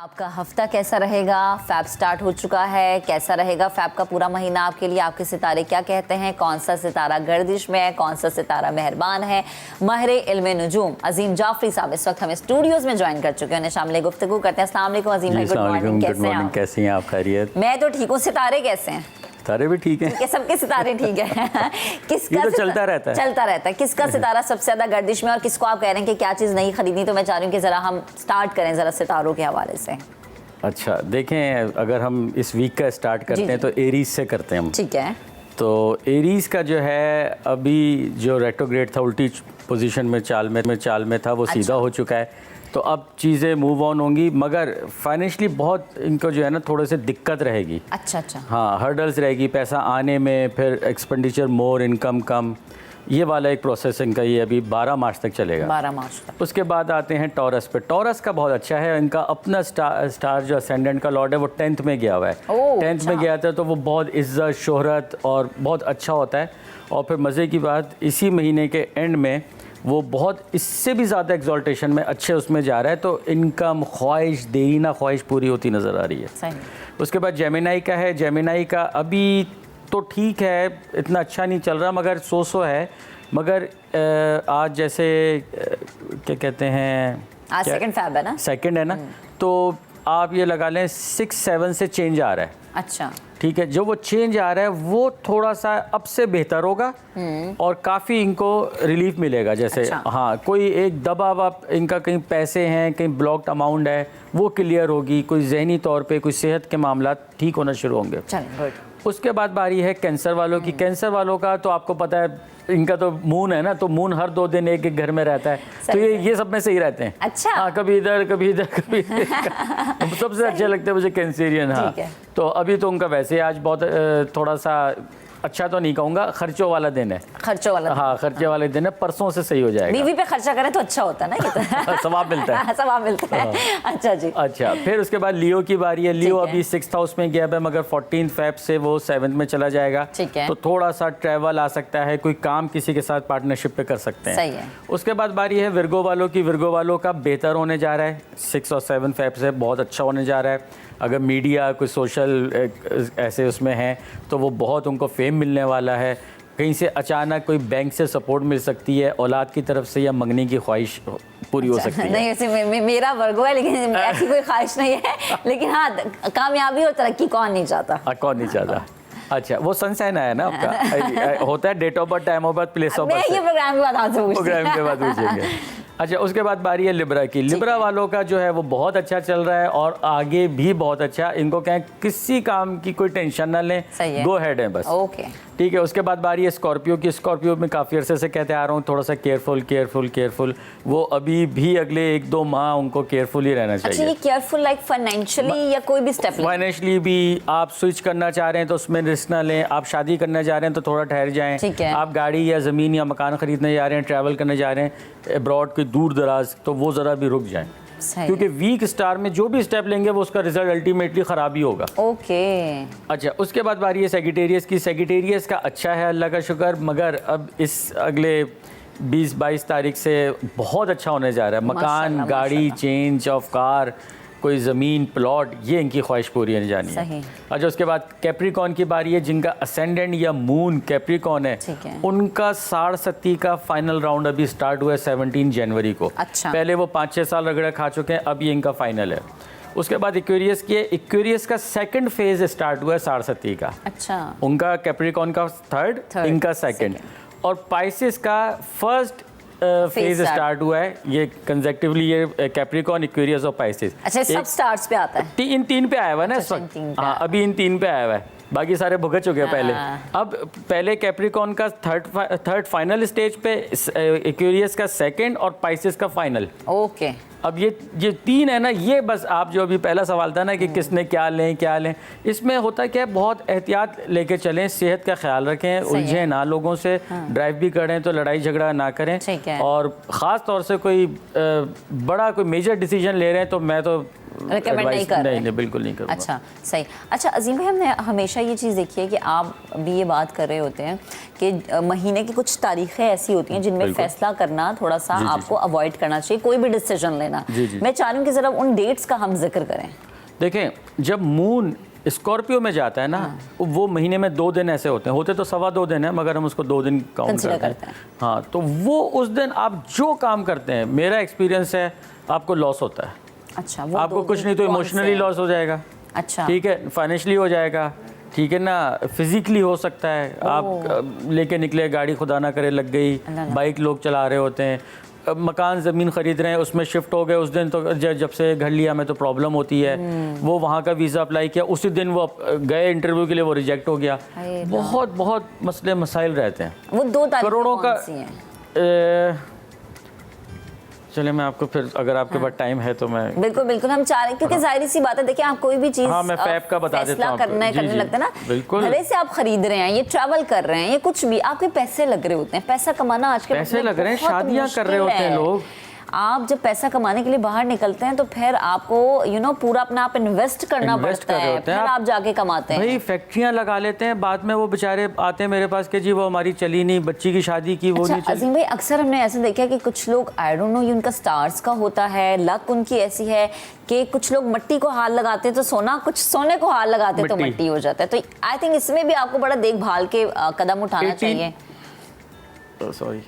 आपका हफ्ता कैसा रहेगा? फैब स्टार्ट हो चुका है, कैसा रहेगा फैब का पूरा महीना आपके लिए? आपके सितारे क्या कहते हैं? कौन सा सितारा गर्दिश में है, कौन सा सितारा मेहरबान है? माहिर इल्मे नुजूम अजीम जाफरी साहब इस वक्त हमें स्टूडियोज में ज्वाइन कर चुके हैं, शामिल गुफ्तगू करते हैं। अस्सलाम वालेकुम अजीम भाई, गुड मॉर्निंग, कैसे हैं आप? कैसी हैं आप? खैरियत? मैं तो ठीक हूँ, सितारे कैसे हैं? सितारे भी ठीक हैं, सबके सितारे ठीक है। किसका तो चलता रहता है। किसका सितारा सबसे ज्यादा गर्दिश में, और किसको आप कह रहे हैं कि क्या चीज़ नहीं खरीदनी? तो मैं चाह रही हूँ कि ज़रा हम स्टार्ट करें ज़रा सितारों के हवाले से। अच्छा देखें, अगर हम इस वीक का स्टार्ट करते हैं तो एरीज से करते हैं हम। ठीक है। तो एरीज का जो है अभी जो रेट्रोग्रेड था, उल्टी पोजीशन में चाल में था, वो सीधा हो चुका है। तो अब चीज़ें मूव ऑन होंगी, मगर फाइनेंशियली बहुत इनको जो है ना थोड़े से दिक्कत रहेगी। अच्छा। हाँ, हर्डल्स रहेगी पैसा आने में, फिर एक्सपेंडिचर मोर, इनकम कम, ये वाला एक प्रोसेस इनका ये अभी 12 मार्च तक चलेगा। 12 मार्च तक। उसके उसके बाद आते हैं टॉरस पे। टॉरस का बहुत अच्छा है, इनका अपना स्टार जो असेंडेंट का लॉर्ड है वो 10th में गया हुआ है। 10th में गया था तो वो बहुत इज्जत, शोहरत और बहुत अच्छा होता है। और फिर मज़े की बात, इसी महीने के एंड में वो बहुत इससे भी ज़्यादा एक्सॉल्टेशन में अच्छे उसमें जा रहा है। तो इनकम, ख्वाहिश, देरीना ख्वाहिश पूरी होती नज़र आ रही है। सही। उसके उसके बाद जेमिनाई का है। जेमिनाई का अभी तो ठीक है, इतना अच्छा नहीं चल रहा, मगर सो है। मगर आज जैसे क्या कहते हैं, आज सेकंड फैब है ना? सेकंड है ना, तो आप ये लगा लें 6-7 से चेंज आ रहा है। अच्छा। ठीक है, जो वो चेंज आ रहा है वो थोड़ा सा अब से बेहतर होगा और काफ़ी इनको रिलीफ मिलेगा। जैसे अच्छा। हाँ, कोई एक दबाव आप इनका कहीं पैसे हैं, कहीं ब्लॉक्ड अमाउंट है, वो क्लियर होगी। कोई जहनी तौर पे, कोई सेहत के मामला ठीक होना शुरू होंगे। चलिए, गुड। उसके बाद बारी है कैंसर वालों की। कैंसर वालों का तो आपको पता है, इनका तो मून है ना, तो मून हर 2 दिन एक घर में रहता है। तो ये सब में सही रहते हैं। अच्छा। हाँ, कभी इधर कभी इधर कभी सबसे अच्छे लगते हैं मुझे कैंसेरियन। हाँ, तो अभी तो उनका वैसे आज बहुत थोड़ा सा अच्छा तो नहीं कहूँगा, खर्चों वाला दिन है। खर्चों वाला? हाँ, खर्चे वाले दिन है, परसों से सही हो जाएगा। बीवी पे खर्चा करें तो अच्छा होता है ना, ये तो सवाब मिलता है। सवाब मिलता है। अच्छा जी। अच्छा, फिर उसके बाद लियो की बारी है। लियो अभी 6th हाउस में गया है, मगर 14 फेब से वो 7th में चला जाएगा। ठीक है। तो थोड़ा सा ट्रैवल आ सकता है, कोई काम किसी के साथ पार्टनरशिप पे कर सकते हैं। सही है। उसके बाद बारी है विर्गो वालों की। विर्गो वालों का बेहतर होने जा रहा है, 6 और 7 फेब से बहुत अच्छा होने जा रहा है। अगर मीडिया कोई सोशल ऐसे उसमें है तो वो बहुत उनको फेम मिलने वाला है। कहीं से अचानक कोई बैंक से सपोर्ट मिल सकती है, औलाद की तरफ से, या मंगने की ख्वाहिश पूरी हो सकती है। नहीं, ऐसे मेरा वर्गो है, लेकिन ऐसी कोई ख्वाहिश नहीं है। लेकिन हाँ, कामयाबी और तरक्की कौन नहीं चाहता? कौन नहीं चाहता? अच्छा, वो सनसाइन आया ना आपका। होता है date of birth, time of birth, place of birth. ये प्रोग्राम के बाद आपसे पूछती हूँ। प्रोग्राम के बाद पूछेंगे। अच्छा, उसके बाद बारी है लिब्रा की। लिब्रा वालों का जो है वो बहुत अच्छा चल रहा है और आगे भी बहुत अच्छा। इनको क्या है, किसी काम की कोई टेंशन ना लें, गो हेड है बस। ओके, ठीक है। उसके बाद बारी है स्कॉर्पियो की। स्कॉर्पियो में काफ़ी अरसे से कहते आ रहा हूँ, थोड़ा सा केयरफुल। वो अभी भी अगले 1-2 माह उनको केयरफुल ही रहना चाहिए। अच्छा, ये केयरफुल लाइक फाइनेंशियली या कोई भी स्टेप लें? फाइनेंशियली भी आप स्विच करना चाह रहे हैं तो उसमें रिस्क ना लें। आप शादी करना चाह रहे हैं तो थोड़ा ठहर जाएं। ठीक है। आप गाड़ी या ज़मीन या मकान खरीदने जा रहे हैं, ट्रैवल करने जा रहे हैं अब्रॉड के दूर दराज, तो वो ज़रा भी रुक जाएं, क्योंकि वीक स्टार में जो भी स्टेप लेंगे वो उसका रिजल्ट अल्टीमेटली ख़राब ही होगा। ओके। अच्छा, उसके बाद बारी है सेजिटेरियस की। सेजिटेरियस का अच्छा है, अल्लाह का शुक्र, मगर अब इस अगले 20-22 तारीख से बहुत अच्छा होने जा रहा है। मकान, गाड़ी, चेंज ऑफ कार, कोई ज़मीन, प्लॉट, ये इनकी ख्वाहिश पूरी होने जानी है। अच्छा, उसके बाद कैप्रिकॉन की बारी है, जिनका असेंडेंट या मून कैप्रिकॉन है। उनका 60 का फाइनल राउंड अभी स्टार्ट हुआ है 17 जनवरी को। अच्छा। पहले वो 5-6 साल रगड़ा खा चुके हैं, अब ये इनका फाइनल है। उसके बाद इक्वेरियस की है। इक्वेरियस का सेकंड फेज स्टार्ट हुआ है 60 का। अच्छा। उनका कैप्रिकॉन का थर्ड, इनका सेकंड। और पाइसेस का फर्स्ट फेज स्टार्ट हुआ है। ये कंसेक्टिवली ये कैप्रिकॉन, इक्वेरियस और पाइसेस। अच्छा, सब स्टार्स पे आता है? इन 3 पे आया हुआ है ना इस वक्त। हाँ, अभी इन 3 पे आया हुआ है, बाकी सारे भुगत चुके हैं पहले। अब पहले कैप्रिकॉन का थर्ड फाइनल स्टेज पे, इक्वेरियस का सेकंड और पाइसेस का फाइनल। ओके। अब ये 3 है ना, ये बस आप जो अभी पहला सवाल था ना कि किसने क्या लें, इसमें होता क्या है, बहुत एहतियात लेके चलें, सेहत का ख्याल रखें, उलझे ना लोगों से। ड्राइव भी करें तो लड़ाई झगड़ा ना करें। और ख़ास तौर से कोई बड़ा कोई मेजर डिसीजन ले रहे हैं तो मैं तो Recommend नहीं कर रहे हैं। नहीं, बिल्कुल नहीं करूँगा। अच्छा, सही। अच्छा अजीम भाई, हमने हमेशा ये चीज़ देखी है कि आप भी ये बात कर रहे होते हैं कि महीने की कुछ तारीखें ऐसी होती हैं जिनमें बिल्कुल। फैसला करना थोड़ा सा जी, जी, आपको अवॉइड करना चाहिए, कोई भी डिसीजन लेना। जी, जी। मैं चाह रही हूँ कि ज़रा उन डेट्स का हम जिक्र करें। देखें, जब मून स्कॉर्पियो में जाता है ना, वो महीने में 2 दिन ऐसे होते हैं, होते तो 2.25 दिन है, मगर हम उसको 2 दिन काउंट Consider करते हैं। हाँ, तो वो उस दिन आप जो काम करते हैं, मेरा एक्सपीरियंस है, आपको लॉस होता है। अच्छा, वो आपको 2 कुछ दिन नहीं तो कौन से इमोशनली हैं? लॉस हो जाएगा, अच्छा, ठीक है, फाइनेंशियली हो जाएगा, ठीक है ना, फिजिकली हो सकता है, आप लेके निकले, गाड़ी खुदा ना करे लग गई, अल्लाह। बाइक लोग चला रहे होते हैं, मकान ज़मीन ख़रीद रहे हैं, उसमें शिफ्ट हो गए उस दिन, तो जब से घर लिया में तो प्रॉब्लम होती है, वो वहाँ का वीज़ा अप्लाई किया, उसी दिन वो गए इंटरव्यू के लिए, वो रिजेक्ट हो गया। हाय बहुत बहुत मसले मसाइल रहते हैं, वो 2 तारीखें करोड़ों का। कौन सी हैं? चले मैं आपको फिर, अगर आपके पास टाइम है तो मैं बिल्कुल बिल्कुल, हम चाह रहे हैं क्योंकि जाहिर सी बात है, देखिए आप कोई भी चीज़ हाँ, मैं फैब का बता देता हूँ आपको। करने जी, जी, लगता है ना, बिल्कुल। भले से आप खरीद रहे हैं, ये ट्रैवल कर रहे हैं, ये कुछ भी आपके पैसे लग रहे होते हैं। पैसा कमाना आज के पैसे वक्त में लग रहे हैं, बहुत शादियाँ कर रहे मुश्किल होते हैं है। लोग। आप जब पैसा कमाने के लिए बाहर निकलते हैं तो फिर आपको पूरा अपना आप इन्वेस्ट करना इन्वेस्ट पड़ता कर रहे है, होते फिर हैं आप जाके कमाते हैं। भाई फैक्ट्रियाँ लगा लेते हैं, बाद में वो बेचारे आते हैं मेरे पास कि जी वो हमारी चली नहीं, बच्ची की शादी की, वो अच्छा नहीं चली। अजीम भाई, अक्सर हमने ऐसे देखा है कि कुछ लोग, आई डोंट नो, ये उनका स्टार्स का होता है, लक उनकी ऐसी है कि कुछ लोग मिट्टी को हाथ लगाते हैं तो सोना, कुछ सोने को हाथ लगाते हैं तो मिट्टी। मिट्टी हो जाता है। तो आई थिंक इसमें भी आपको बड़ा देखभाल के कदम उठाना 18 चाहिए। सॉरी।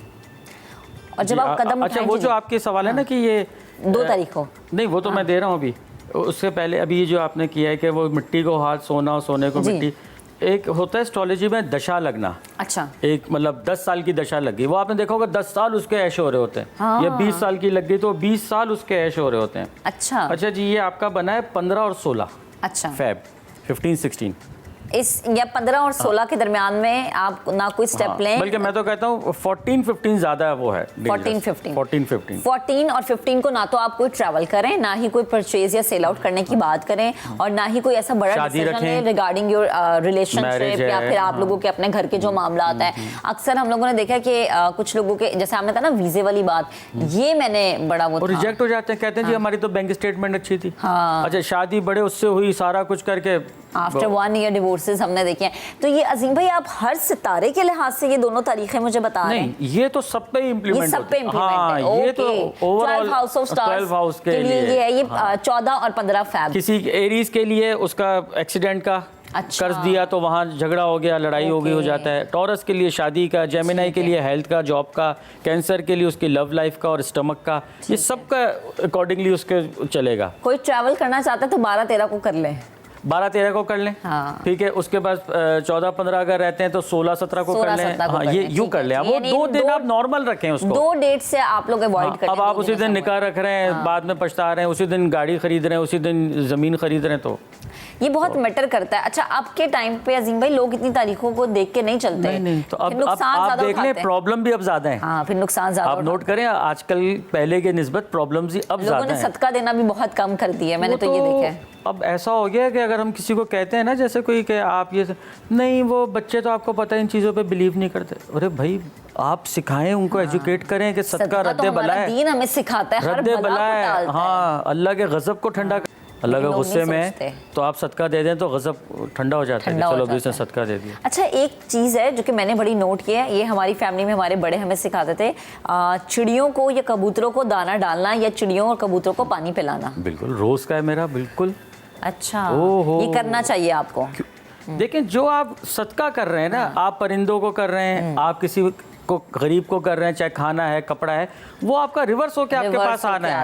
और जब आप कदम अच्छा, उठाएं, वो जी, जो आपके सवाल है ना कि ये 2 तारीख को, नहीं, वो तो मैं दे रहा हूँ अभी, उससे पहले अभी ये जो आपने किया है कि वो मिट्टी को हाथ, सोना, सोने को जी। मिट्टी, एक होता है एस्ट्रोलॉजी में दशा लगना। अच्छा, एक मतलब 10 साल की दशा लग गई, वो आपने देखा होगा 10 साल उसके ऐश हो रहे होते हैं, हाँ। या 20 साल की लग गई तो 20 साल उसके ऐश हो रहे होते हैं। अच्छा, अच्छा जी, ये आपका बना है 15 और 16 अच्छा, फेब 15-16, इस या 15 और 16 के दरमियान में आप ना कोई स्टेप लें। बल्कि मैं तो कहता हूँ 14-15 ज़्यादा वो है, 14-15 14-15 और 15 को ना तो आप कोई ट्रैवल करें, ना ही कोई परचेज या सेल आउट करने की बात करें, और ना ही कोई ऐसा बड़ा शादी डिसीजन रखें, लें रिगार्डिंग योर रिलेशनशिप Marriage या है, फिर आप लोगों के अपने घर के जो मामला आता है। अक्सर हम लोगों ने देखा कि कुछ लोगों के, जैसे आपने कहा ना वीजे वाली बात, ये मैंने बड़ा वो और था। रिजेक्ट हो जाते हैं, कहते हैं जी हमारी तो बैंक स्टेटमेंट अच्छी थी। हाँ। अच्छा, शादी बड़े उससे हुई, सारा कुछ करके आफ्टर 1 ईयर डिवोर्सेस हमने देखे हैं। तो ये अजीम भाई, आप हर सितारे के लिहाज से ये दोनों तारीखें मुझे बता रहे हैं? नहीं, ये तो सब पे इम्प्लीमेंट ये सब पे इम्प्लीमेंट हाँ, है। ये तो overall 12 house of stars 12 house के लिए ये है, ये 14 और 15 फैब। किसी एरीज के लिए उसका एक्सीडेंट का अच्छा। कर्ज दिया तो वहाँ झगड़ा हो गया, लड़ाई हो गई, हो ओके। जाता है। टॉरस के लिए शादी का, जेमिनाई के लिए हेल्थ का, जॉब का, कैंसर के लिए उसकी लव लाइफ का और स्टमक का, ये सब का अकॉर्डिंगली उसके चलेगा। कोई ट्रैवल करना चाहता है तो 12-13 को कर ले। 12-13 को कर लें, हाँ। ठीक है। उसके बाद 14-15 अगर रहते हैं तो 16-17 को कर लें। 16-17 को हाँ, कर ये लें, यूँ ठीक कर है, लें। ठीक वो है। 2 दिन दो- आप नॉर्मल रखें उसको। 2 डेट से आप लोग अवॉइड करें। अब आप उसी दिन निकाह रख रहे हैं, बाद में पछता रहे हैं, उसी दिन गाड़ी खरीद रहे हैं, उसी दिन ज़मीन खरीद रहे हैं, तो ये बहुत मैटर करता है। अच्छा, आपके टाइम पे अजीम भाई लोग इतनी तारीखों को देख के नहीं चलते। नहीं, तो अब फिर नुकसान आप ज्यादा देख लें, उठाते हैं। प्रॉब्लम भी अब ज़्यादा है। हाँ, फिर नुकसान ज्यादा आप नोट करें, आजकल पहले के निस्बत प्रॉब्लम्स ही अब लोगों ज़्यादा ने हैं। सदका देना भी बहुत कम कर दिया है, मैंने वो तो ये देखा है। अब ऐसा हो गया कि अगर हम किसी को कहते हैं ना, जैसे कोई कि आप ये नहीं, वो बच्चे तो आपको पता है इन चीज़ों पे बिलीव नहीं करते। अरे भाई, आप सिखाएं उनको, एजुकेट करें कि सदका तो रद्दे बला हमारा है, दीन हमें सिखाता है, हर रद्दे बला बला को है। टालता है। हाँ, अल्लाह के गज़ब को ठंडा अल्लाह के लोग गुस्से नहीं में सोचते। तो आप सदका दे दें तो गज़ब ठंडा हो जाता है। ठंडा हो चलो जाता इसने है। सदका दे दिया। अच्छा, एक चीज़ है जो कि मैंने बड़ी नोट किया है, ये हमारी फैमिली में हमारे बड़े हमें सिखाते थे, चिड़ियों को या कबूतरों को दाना डालना या चिड़ियों और कबूतरों को पानी पिलाना। बिल्कुल, रोज़ का है मेरा, बिल्कुल। अच्छा, ओहो। ये करना चाहिए आपको। देखें, जो आप सदका कर रहे हैं ना, आप परिंदों को कर रहे हैं, आप किसी को गरीब को कर रहे हैं, चाहे खाना है, कपड़ा है, वो आपका रिवर्स होके आपके रिवर्स पास होके आना है।